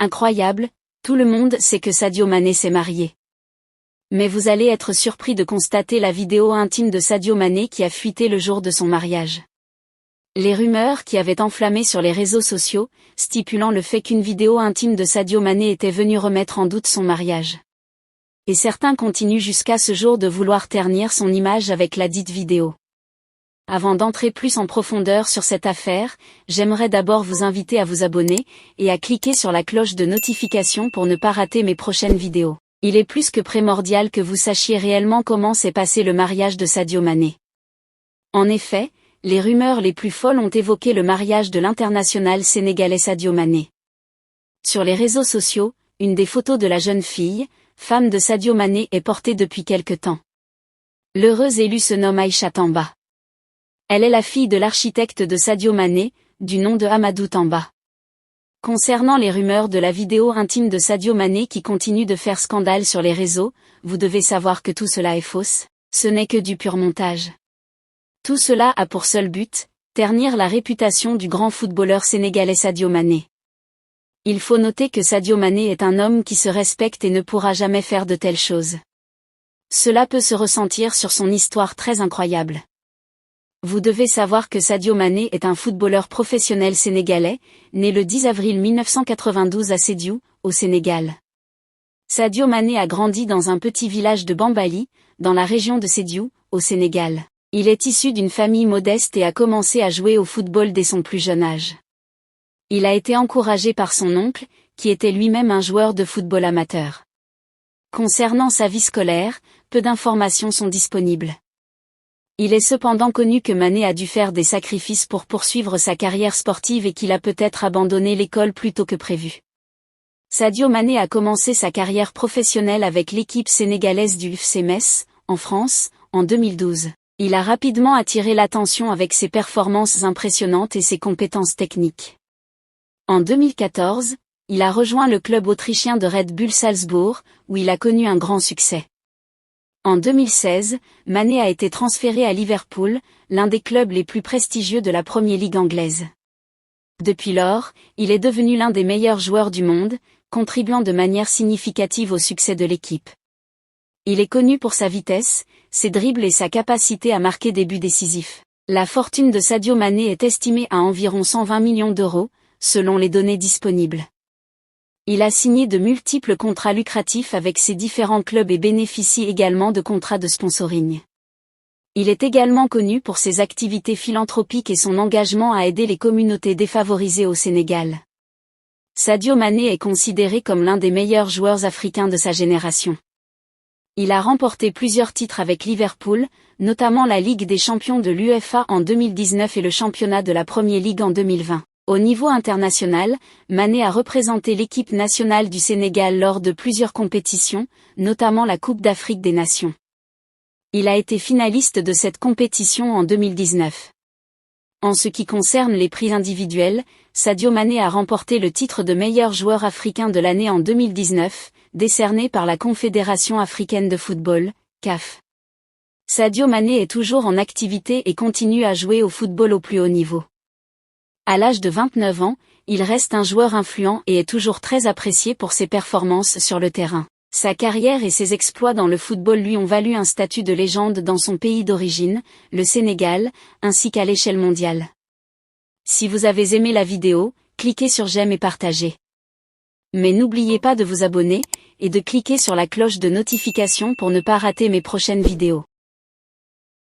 Incroyable, tout le monde sait que Sadio Mané s'est marié. Mais vous allez être surpris de constater la vidéo intime de Sadio Mané qui a fuité le jour de son mariage. Les rumeurs qui avaient enflammé sur les réseaux sociaux, stipulant le fait qu'une vidéo intime de Sadio Mané était venue remettre en doute son mariage. Et certains continuent jusqu'à ce jour de vouloir ternir son image avec la dite vidéo. Avant d'entrer plus en profondeur sur cette affaire, j'aimerais d'abord vous inviter à vous abonner, et à cliquer sur la cloche de notification pour ne pas rater mes prochaines vidéos. Il est plus que primordial que vous sachiez réellement comment s'est passé le mariage de Sadio Mané. En effet, les rumeurs les plus folles ont évoqué le mariage de l'international sénégalais Sadio Mané. Sur les réseaux sociaux, une des photos de la jeune fille, femme de Sadio Mané, est portée depuis quelque temps. L'heureuse élue se nomme Aïcha Tamba. Elle est la fille de l'architecte de Sadio Mané, du nom de Amadou Tamba. Concernant les rumeurs de la vidéo intime de Sadio Mané qui continue de faire scandale sur les réseaux, vous devez savoir que tout cela est fausse, ce n'est que du pur montage. Tout cela a pour seul but, ternir la réputation du grand footballeur sénégalais Sadio Mané. Il faut noter que Sadio Mané est un homme qui se respecte et ne pourra jamais faire de telles choses. Cela peut se ressentir sur son histoire très incroyable. Vous devez savoir que Sadio Mané est un footballeur professionnel sénégalais, né le 10 avril 1992 à Sédhiou, au Sénégal. Sadio Mané a grandi dans un petit village de Bambali, dans la région de Sédhiou, au Sénégal. Il est issu d'une famille modeste et a commencé à jouer au football dès son plus jeune âge. Il a été encouragé par son oncle, qui était lui-même un joueur de football amateur. Concernant sa vie scolaire, peu d'informations sont disponibles. Il est cependant connu que Mané a dû faire des sacrifices pour poursuivre sa carrière sportive et qu'il a peut-être abandonné l'école plus tôt que prévu. Sadio Mané a commencé sa carrière professionnelle avec l'équipe sénégalaise du FC Metz, en France, en 2012. Il a rapidement attiré l'attention avec ses performances impressionnantes et ses compétences techniques. En 2014, il a rejoint le club autrichien de Red Bull Salzbourg, où il a connu un grand succès. En 2016, Mané a été transféré à Liverpool, l'un des clubs les plus prestigieux de la Premier League anglaise. Depuis lors, il est devenu l'un des meilleurs joueurs du monde, contribuant de manière significative au succès de l'équipe. Il est connu pour sa vitesse, ses dribbles et sa capacité à marquer des buts décisifs. La fortune de Sadio Mané est estimée à environ 120 millions d'euros, selon les données disponibles. Il a signé de multiples contrats lucratifs avec ses différents clubs et bénéficie également de contrats de sponsoring. Il est également connu pour ses activités philanthropiques et son engagement à aider les communautés défavorisées au Sénégal. Sadio Mané est considéré comme l'un des meilleurs joueurs africains de sa génération. Il a remporté plusieurs titres avec Liverpool, notamment la Ligue des champions de l'UEFA en 2019 et le championnat de la Premier League en 2020. Au niveau international, Mané a représenté l'équipe nationale du Sénégal lors de plusieurs compétitions, notamment la Coupe d'Afrique des Nations. Il a été finaliste de cette compétition en 2019. En ce qui concerne les prix individuels, Sadio Mané a remporté le titre de meilleur joueur africain de l'année en 2019, décerné par la Confédération africaine de football, CAF. Sadio Mané est toujours en activité et continue à jouer au football au plus haut niveau. À l'âge de 29 ans, il reste un joueur influent et est toujours très apprécié pour ses performances sur le terrain. Sa carrière et ses exploits dans le football lui ont valu un statut de légende dans son pays d'origine, le Sénégal, ainsi qu'à l'échelle mondiale. Si vous avez aimé la vidéo, cliquez sur j'aime et partagez. Mais n'oubliez pas de vous abonner, et de cliquer sur la cloche de notification pour ne pas rater mes prochaines vidéos.